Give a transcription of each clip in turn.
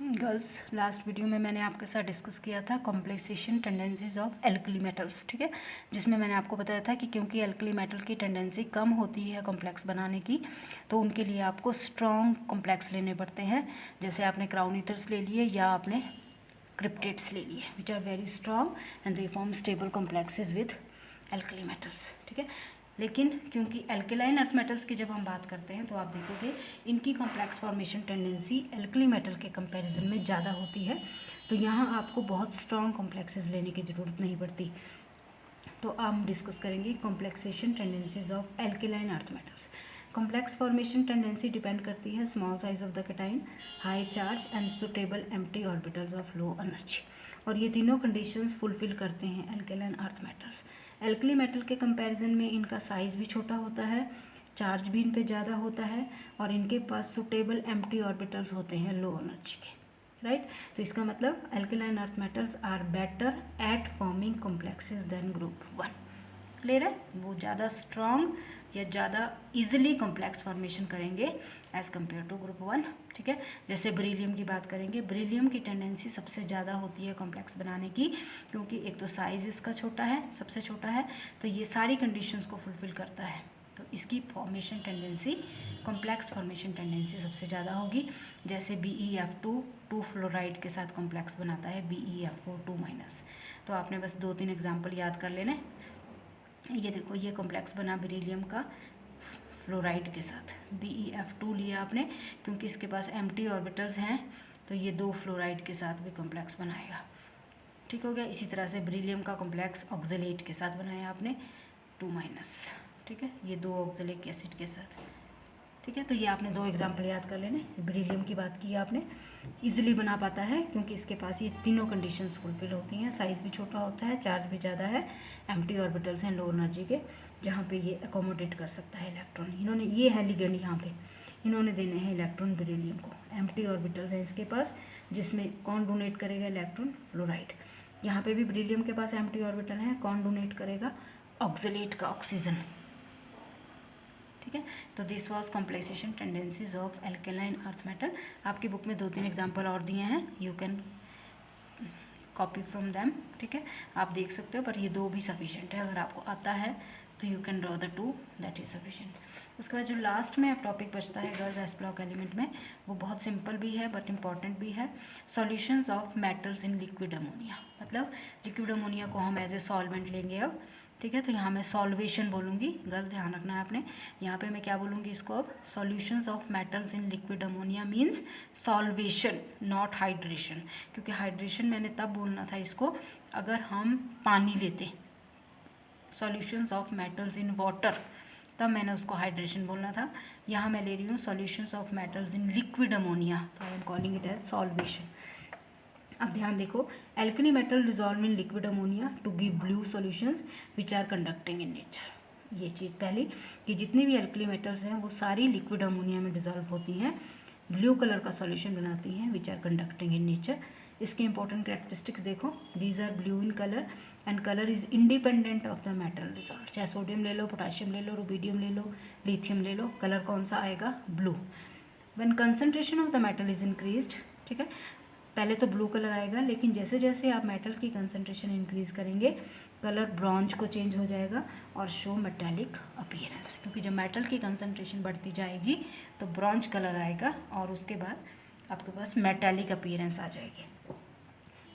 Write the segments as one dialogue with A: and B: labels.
A: Girls, last video में मैंने आपके साथ डिस्कस किया था complexation tendencies of alkali metals, ठीक है, जिसमें मैंने आपको बताया था कि क्योंकि एल्कली मेटल की टेंडेंसी कम होती है कॉम्प्लेक्स बनाने की, तो उनके लिए आपको स्ट्रॉन्ग कॉम्प्लेक्स लेने पड़ते हैं। जैसे आपने क्राउन ईथर्स ले लिए या आपने क्रिप्टेट्स ले लिए, which are very strong and they form stable complexes with alkali metals, ठीक है। लेकिन क्योंकि एल्केलाइन अर्थ मेटल्स की जब हम बात करते हैं तो आप देखोगे इनकी complex formation tendency alkali metal के कंपैरिजन में ज़्यादा होती है, तो यहाँ आपको बहुत स्ट्रॉन्ग कॉम्प्लेक्सेस लेने की ज़रूरत नहीं पड़ती। तो हम डिस्कस करेंगे complexation tendencies of alkaline earth metals. Complex formation tendency depend करती है small size of the cation, high charge and suitable empty orbitals of low energy, और ये तीनों कंडीशंस फुलफिल करते हैं alkaline earth metals. Alkali metal के comparison में इनका साइज़ भी छोटा होता है, चार्ज भी इन पे ज़्यादा होता है, और इनके पास सुटेबल एम्प्टी ऑर्बिटल्स होते हैं लो एनर्जी के, राइट। तो इसका मतलब alkaline earth metals are better at forming complexes than group 1। Clear है, वो ज़्यादा स्ट्रॉन्ग या ज़्यादा इजीली कॉम्प्लेक्स फॉर्मेशन करेंगे एज़ कम्पेयर टू ग्रुप 1, ठीक है। जैसे बेरिलियम की बात करेंगे, बेरिलियम की टेंडेंसी सबसे ज़्यादा होती है कॉम्प्लेक्स बनाने की, क्योंकि एक तो साइज़ इसका छोटा है, सबसे छोटा है, तो ये सारी कंडीशंस को फुलफिल करता है, तो इसकी formation tendency, complex formation tendency सबसे ज़्यादा होगी। जैसे BeF2 2 फ्लोराइड के साथ कॉम्प्लेक्स बनाता है BeF4 2-। तो आपने बस 2-3 एग्जाम्पल याद कर लेने। ये देखो, ये कॉम्प्लेक्स बना बेरिलियम का फ्लोराइड के साथ, BeF2 लिया आपने, क्योंकि इसके पास एम्प्टी ऑर्बिटल्स हैं, तो ये 2 फ्लोराइड के साथ भी कॉम्प्लेक्स बनाएगा, ठीक हो गया। इसी तरह से बेरिलियम का कॉम्प्लेक्स ऑक्जेलेट के साथ बनाया आपने 2-, ठीक है, ये 2 ऑक्जेलिक एसिड के साथ, ठीक है। तो ये आपने 2 एग्जाम्पल याद कर लेने। बेरिलियम की बात की आपने, इजीली बना पाता है क्योंकि इसके पास ये तीनों कंडीशंस फुलफिल होती हैं, साइज़ भी छोटा होता है, चार्ज भी ज़्यादा है, एम्प्टी ऑर्बिटल्स हैं लो एनर्जी के, जहाँ पे ये अकोमोडेट कर सकता है इलेक्ट्रॉन। इन्होंने, ये है लिगेंड, यहाँ पे इन्होंने देने हैं इलेक्ट्रॉन बेरिलियम को, एम्प्टी ऑर्बिटल्स हैं इसके पास, जिसमें कौन डोनेट करेगा इलेक्ट्रॉन, फ्लोराइड। यहाँ पे भी बेरिलियम के पास एम्प्टी ऑर्बिटल है, कौन डोनेट करेगा, ऑक्जेलेट का ऑक्सीजन, ठीक है। तो this was complexation tendencies of alkaline earth metal. आपकी बुक में 2-3 एग्जाम्पल और दिए हैं, you can copy from them, ठीक है, आप देख सकते हो, पर ये 2 भी सफिशेंट है। अगर आपको आता है तो you can draw the 2, that is sufficient. उसके बाद जो लास्ट में अब टॉपिक बचता है गर्ल्स एस ब्लॉक एलिमेंट में, वो बहुत सिंपल भी है बट इम्पॉर्टेंट भी है, solutions of metals in liquid ammonia. मतलब लिक्विड अमोनिया को हम एज ए सॉल्वेंट लेंगे अब, ठीक है। तो यहाँ मैं सॉल्वेशन बोलूँगी, गर्ल्स ध्यान रखना है आपने, यहाँ पे मैं क्या बोलूँगी इसको अब, solutions of metals in liquid ammonia means solvation, not hydration, क्योंकि हाइड्रेशन मैंने तब बोलना था इसको अगर हम पानी लेते, solutions of metals in water, तब मैंने उसको हाइड्रेशन बोलना था। यहाँ मैं ले रही हूँ solutions of metals in liquid ammonia, तो I am calling it as solvation. अब ध्यान देखो, alkali metal dissolve in liquid ammonia to give blue solutions which are conducting in nature. ये चीज़ पहली कि जितनी भी एल्कली मेटल्स हैं वो सारी लिक्विड अमोनिया में डिजॉल्व होती हैं, ब्लू कलर का सॉल्यूशन बनाती हैं which are conducting in nature. इसके इंपॉर्टेंट कैरेक्टरिस्टिक्स देखो, these are blue in colour and colour is independent of the metal dissolve. चाहे सोडियम ले लो, पोटाशियम ले लो, रुबीडियम ले लो, लिथियम ले लो, कलर कौन सा आएगा, blue. When concentration of the metal is increased, ठीक है, पहले तो ब्लू कलर आएगा, लेकिन जैसे जैसे आप मेटल की कंसंट्रेशन इंक्रीज करेंगे कलर ब्रॉन्ज को चेंज हो जाएगा और शो मेटेलिक अपीयरेंस, क्योंकि जब मेटल की कंसंट्रेशन बढ़ती जाएगी तो ब्रॉन्ज कलर आएगा और उसके बाद आपके पास मेटेलिक अपीयरेंस आ जाएगी।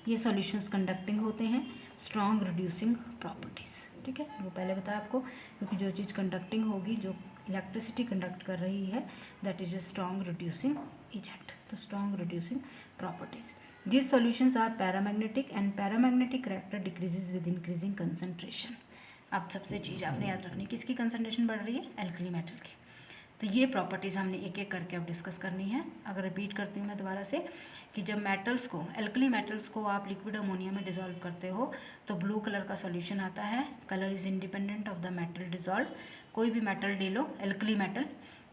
A: ये सॉल्यूशंस कंडक्टिंग होते हैं, स्ट्रॉन्ग रिड्यूसिंग प्रॉपर्टीज़, ठीक है, वो पहले बताया आपको, क्योंकि जो चीज़ कंडक्टिंग होगी, जो इलेक्ट्रिसिटी कंडक्ट कर रही है, that is a strong reducing agent, तो strong reducing properties. These solutions are paramagnetic and paramagnetic character decreases with increasing concentration। अब सबसे चीज़ आपने याद रखनी, किसकी कंसंट्रेशन बढ़ रही है, एल्कली मेटल की। तो ये प्रॉपर्टीज़ हमने एक एक करके अब डिस्कस करनी है। अगर रिपीट करती हूँ मैं दोबारा से कि जब मेटल्स को, एल्कली मेटल्स को आप लिक्विड अमोनिया में डिज़ोल्व करते हो तो ब्लू कलर का सॉल्यूशन आता है, colour is independent of the metal dissolve. कोई भी मेटल ले लो, एल्कली मेटल,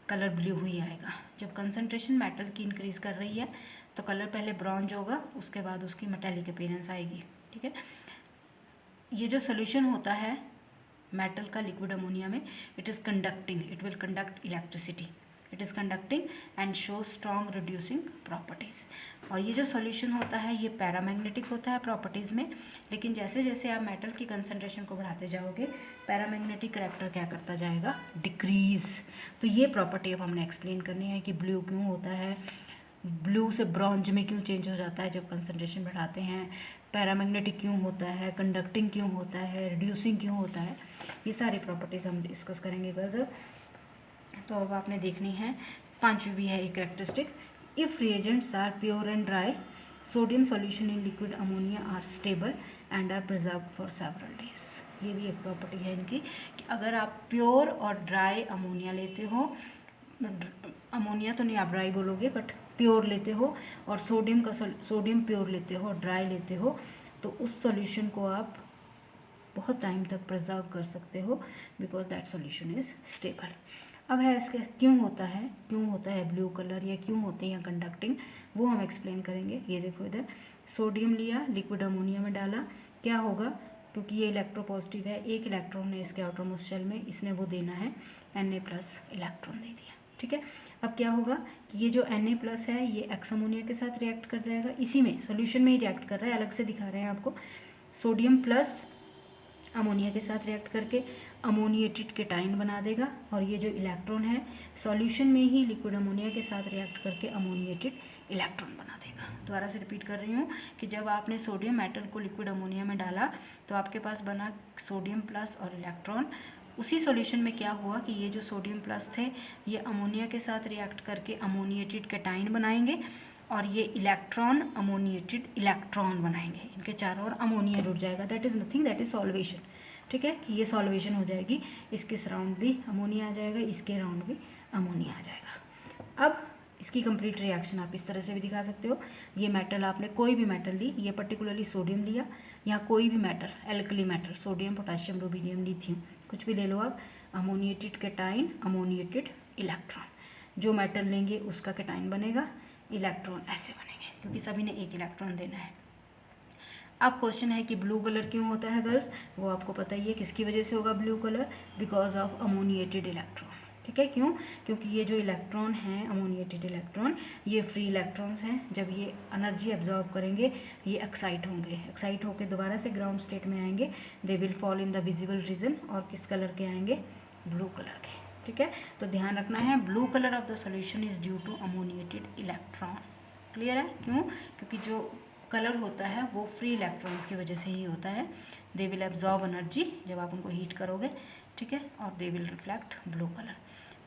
A: कलर ब्लू ही आएगा। जब कंसंट्रेशन मेटल की इंक्रीज़ कर रही है तो कलर पहले ब्रॉन्ज होगा, उसके बाद उसकी मेटेलिक अपीयरेंस आएगी, ठीक है। ये जो सोल्यूशन होता है मेटल का लिक्विड अमोनिया में, it is conducting, it will conduct electricity, it is conducting and show strong reducing properties. और ये जो सॉल्यूशन होता है ये पैरामैग्नेटिक होता है प्रॉपर्टीज़ में, लेकिन जैसे जैसे आप मेटल की कंसंट्रेशन को बढ़ाते जाओगे पैरामैग्नेटिक करैक्टर क्या करता जाएगा, डिक्रीज। तो ये प्रॉपर्टी अब हमने एक्सप्लेन करनी है कि ब्लू क्यों होता है, ब्लू से ब्रॉन्ज में क्यों चेंज हो जाता है जब कंसंट्रेशन बढ़ाते हैं, पैरामैग्नेटिक क्यों होता है, कंडक्टिंग क्यों होता है, रिड्यूसिंग क्यों होता है, ये सारी प्रॉपर्टीज़ हम डिस्कस करेंगे गर्ल्स। तो अब आपने देखनी है, पांचवी भी है एक characteristic, if reagents are pure and dry sodium solution in liquid ammonia are stable and are preserved for several days. ये भी एक प्रॉपर्टी है इनकी कि अगर आप प्योर और ड्राई अमोनिया लेते हो, अमोनिया तो नहीं आप ड्राई बोलोगे बट प्योर लेते हो, और सोडियम प्योर लेते हो, ड्राई लेते हो, तो उस सॉल्यूशन को आप बहुत टाइम तक प्रिजर्व कर सकते हो because that solution is stable. अब है इसके क्यों होता है ब्लू कलर, या क्यों होते हैं कंडक्टिंग, वो हम एक्सप्लेन करेंगे। ये देखो इधर सोडियम लिया, लिक्विड अमोनिया में डाला, क्या होगा, क्योंकि ये इलेक्ट्रोपॉजिटिव है, एक इलेक्ट्रॉन है इसके आउटरमोस्ट शेल में, इसने वो देना है Na+ इलेक्ट्रॉन दे दिया, ठीक है। अब क्या होगा कि ये जो Na+ है ये एक्स अमोनिया के साथ रिएक्ट कर जाएगा, इसी में सॉल्यूशन में ही रिएक्ट कर रहा है, अलग से दिखा रहे हैं आपको, सोडियम प्लस अमोनिया के साथ रिएक्ट करके अमोनिएटेड केटाइन बना देगा, और ये जो इलेक्ट्रॉन है सॉल्यूशन में ही लिक्विड अमोनिया के साथ रिएक्ट करके अमोनिएटेड इलेक्ट्रॉन बना देगा। दोबारा से रिपीट कर रही हूँ कि जब आपने सोडियम मेटल को लिक्विड अमोनिया में डाला तो आपके पास बना सोडियम प्लस और इलेक्ट्रॉन। उसी सॉल्यूशन में क्या हुआ कि ये जो सोडियम प्लस थे ये अमोनिया के साथ रिएक्ट करके अमोनिएटेड केटाइन बनाएंगे, और ये इलेक्ट्रॉन अमोनिएटेड इलेक्ट्रॉन बनाएंगे, इनके चारों ओर अमोनिया जुड़ जाएगा, that is nothing, that is solvation, ठीक है, कि ये सॉल्वेशन हो जाएगी, इसके सराउंड भी अमोनिया आ जाएगा, इसके राउंड भी अमोनिया आ जाएगा। अब इसकी कंप्लीट रिएक्शन आप इस तरह से भी दिखा सकते हो, ये मेटल आपने कोई भी मेटल ली, ये पर्टिकुलरली सोडियम लिया, या कोई भी metal alkali metal, sodium potassium rubidium lithium कुछ भी ले लो आप, अमोनिएटेड केटाइन अमोनिएटेड इलेक्ट्रॉन, जो मेटल लेंगे उसका केटाइन बनेगा, इलेक्ट्रॉन ऐसे बनेंगे क्योंकि सभी ने एक इलेक्ट्रॉन देना है। अब क्वेश्चन है कि ब्लू कलर क्यों होता है गर्ल्स, वो आपको पता ही है किसकी वजह से होगा blue colour, because of ammoniated electron, ठीक है। क्यों, क्योंकि ये जो इलेक्ट्रॉन हैं अमोनिएटेड इलेक्ट्रॉन ये फ्री इलेक्ट्रॉन्स हैं, जब ये एनर्जी एब्जॉर्व करेंगे ये एक्साइट होंगे, एक्साइट होकर दोबारा से ग्राउंड स्टेट में आएंगे, they will fall in the visible region, और किस कलर के आएंगे, ब्लू कलर के, ठीक है। तो ध्यान रखना है blue colour of the solution is due to ammoniated electron, clear है। क्यों, क्योंकि जो कलर होता है वो फ्री इलेक्ट्रॉन्स की वजह से ही होता है, दे विल एब्जॉर्ब एनर्जी जब आप उनको हीट करोगे, ठीक है, और they will reflect blue colour.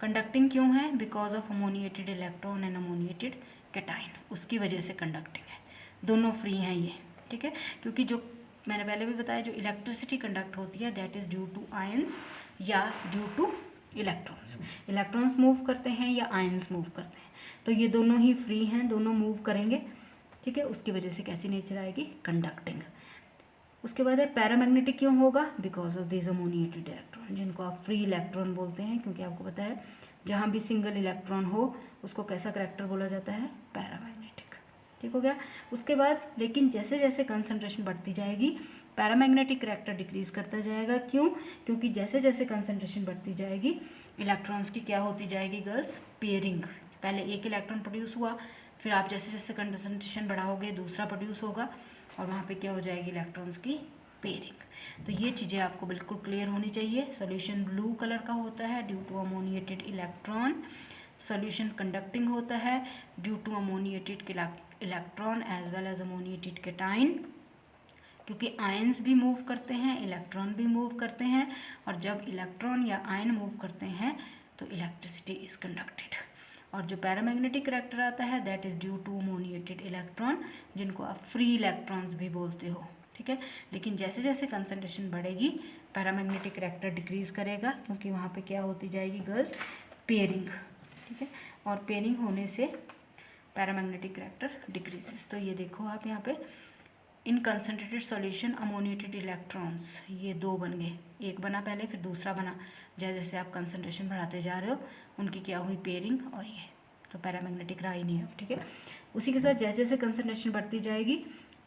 A: Conducting क्यों है, because of ammoniated electron and ammoniated cation, उसकी वजह से कंडक्टिंग है, दोनों फ्री हैं ये, ठीक है। क्योंकि जो मैंने पहले भी बताया जो इलेक्ट्रिसिटी कंडक्ट होती है that is due to ions या due to electrons, electrons move करते हैं या आयंस मूव करते हैं, तो ये दोनों ही फ्री हैं, दोनों मूव करेंगे, ठीक है, उसकी वजह से कैसी नेचर आएगी, कंडक्टिंग। उसके बाद है पैरामैग्नेटिक क्यों होगा, because of this ammoniated electron, जिनको आप फ्री इलेक्ट्रॉन बोलते हैं, क्योंकि आपको पता है जहाँ भी सिंगल इलेक्ट्रॉन हो उसको कैसा करैक्टर बोला जाता है, पैरामैग्नेटिक, ठीक हो गया। उसके बाद लेकिन जैसे जैसे कंसंट्रेशन बढ़ती जाएगी पैरामैग्नेटिक करैक्टर डिक्रीज करता जाएगा, क्यों, क्योंकि जैसे जैसे कंसंट्रेशन बढ़ती जाएगी इलेक्ट्रॉन्स की क्या होती जाएगी गर्ल्स, पेयरिंग, पहले एक इलेक्ट्रॉन प्रोड्यूस हुआ, फिर आप जैसे जैसे कंसंट्रेशन बढ़ाओगे दूसरा प्रोड्यूस होगा, और वहाँ पे क्या हो जाएगी, इलेक्ट्रॉन्स की पेयरिंग। तो ये चीज़ें आपको बिल्कुल क्लियर होनी चाहिए। सॉल्यूशन ब्लू कलर का होता है due to ammoniated electron, solution conducting होता है due to ammoniated electron as well as ammoniated cation, क्योंकि आयंस भी मूव करते हैं इलेक्ट्रॉन भी मूव करते हैं, और जब इलेक्ट्रॉन या आयन मूव करते हैं तो इलेक्ट्रिसिटी इज कंडक्टेड। और जो पैरामैग्नेटिक करैक्टर आता है that is due to ammoniated electron, जिनको आप फ्री इलेक्ट्रॉन्स भी बोलते हो, ठीक है। लेकिन जैसे जैसे कंसंट्रेशन बढ़ेगी पैरामैग्नेटिक करैक्टर डिक्रीज करेगा, क्योंकि वहाँ पे क्या होती जाएगी गर्ल्स, पेयरिंग, ठीक है, और पेयरिंग होने से पैरामैग्नेटिक करैक्टर डिक्रीजेस। तो ये देखो आप यहाँ पे इन कंसनट्रेटेड सॉल्यूशन अमोनिएटेड इलेक्ट्रॉन्स, ये दो बन गए, एक बना पहले फिर दूसरा बना, जैसे जैसे आप कंसंट्रेशन बढ़ाते जा रहे हो उनकी क्या हुई, पेयरिंग, और ये तो पैरामैग्नेटिक रहा ही नहीं है, ठीक है। उसी के साथ जैसे जैसे कंसंट्रेशन बढ़ती जाएगी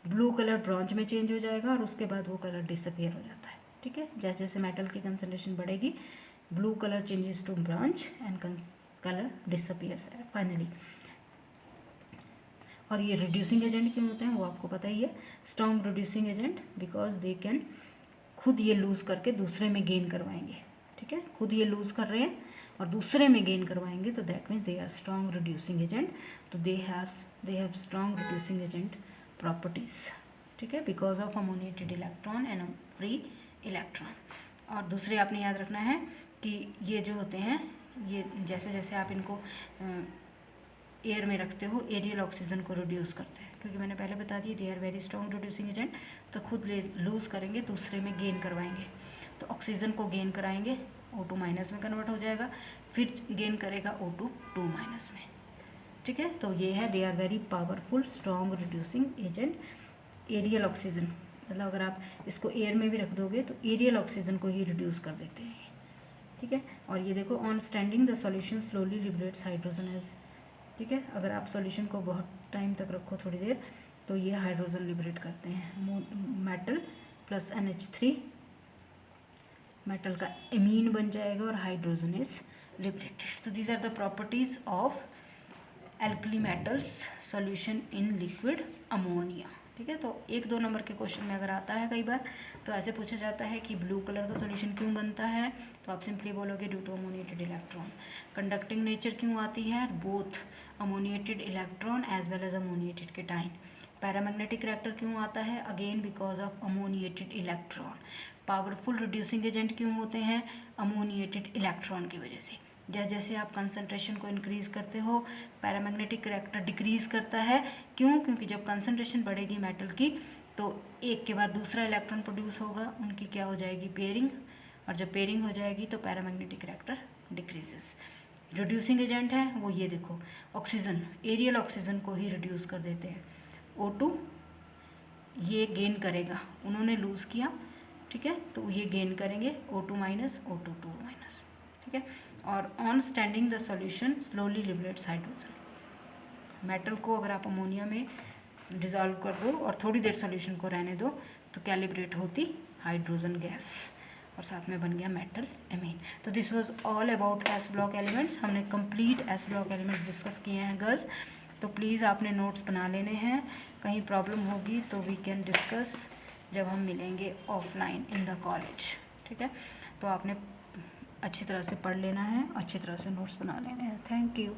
A: ब्लू कलर ब्रॉन्ज में चेंज हो जाएगा, और उसके बाद वो कलर डिसअपियर हो जाता है, ठीक है। जैसे जैसे मेटल की कंसंट्रेशन बढ़ेगी blue colour changes to bronze and colour disappears finally. और ये रिड्यूसिंग एजेंट क्यों होते हैं वो आपको पता ही है, strong reducing agent because they can, खुद ये लूज़ करके दूसरे में गेन करवाएंगे, ठीक है, खुद ये लूज़ कर रहे हैं और दूसरे में गेन करवाएंगे, तो that means they are strong reducing agent. तो they have strong reducing agent properties, ठीक है, because of ammoniated electron and free electron. और दूसरे आपने याद रखना है कि ये जो होते हैं, ये जैसे जैसे आप इनको एयर में रखते हो एरियल ऑक्सीजन को रिड्यूस करते हैं, क्योंकि मैंने पहले बता दिया they are very strong reducing agent, तो खुद लूज़ करेंगे दूसरे में गेन करवाएंगे, तो ऑक्सीजन को गेन कराएंगे O2 माइनस में कन्वर्ट हो जाएगा, फिर गेन करेगा O2 2 माइनस में, ठीक है। तो ये है they are very powerful strong reducing agent. Aerial oxygen मतलब अगर आप इसको एयर में भी रख दोगे तो एरियल ऑक्सीजन को ही रिड्यूस कर देते हैं, ठीक है। और ये देखो on standing the solution slowly liberates hydrogen as, ठीक है, अगर आप सॉल्यूशन को बहुत टाइम तक रखो थोड़ी देर तो ये हाइड्रोजन लिबरेट करते हैं। मेटल प्लस NH3 मेटल का एमीन बन जाएगा और हाइड्रोजन इज लिबरेटेड। तो these are the properties of alkali metals solution in liquid ammonia, ठीक है। तो 1-2 नंबर के क्वेश्चन में अगर आता है कई बार तो ऐसे पूछा जाता है कि ब्लू कलर का सॉल्यूशन क्यों बनता है, तो आप सिंपली बोलोगे due to ammoniated electron. Conducting nature क्यों आती है, both ammoniated electron as well as ammoniated cation. Paramagnetic character क्यों आता है, again because of ammoniated electron. Powerful reducing agent क्यों होते हैं, अमोनिएटेड इलेक्ट्रॉन की वजह से। जैसे जैसे आप कंसंट्रेशन को इंक्रीज़ करते हो पैरामैग्नेटिक करैक्टर डिक्रीज़ करता है, क्यों, क्योंकि जब कंसंट्रेशन बढ़ेगी मेटल की तो एक के बाद दूसरा इलेक्ट्रॉन प्रोड्यूस होगा, उनकी क्या हो जाएगी पेयरिंग, और जब पेयरिंग हो जाएगी तो paramagnetic character decreases. Reducing agent है वो ये देखो ऑक्सीजन, एरियल ऑक्सीजन को ही रिड्यूस कर देते हैं। O2 ये गेन करेगा, उन्होंने लूज़ किया, ठीक है, तो ये गेन करेंगे O2 माइनस O2 2 माइनस, ठीक है। और on standing the solution slowly liberates hydrogen. Metal को अगर आप अमोनिया में डिज़ोल्व कर दो और थोड़ी देर सॉल्यूशन को रहने दो तो क्या लिबरेट होती, हाइड्रोजन गैस, और साथ में बन गया मेटल एमीन। तो this was all about S block elements. हमने complete S block elements discuss किए हैं गर्ल्स। तो प्लीज़ आपने नोट्स बना लेने हैं, कहीं प्रॉब्लम होगी तो वी कैन डिस्कस जब हम मिलेंगे ऑफलाइन इन द कॉलेज, ठीक है। तो आपने अच्छी तरह से पढ़ लेना है, अच्छी तरह से नोट्स बना लेने हैं। Thank you.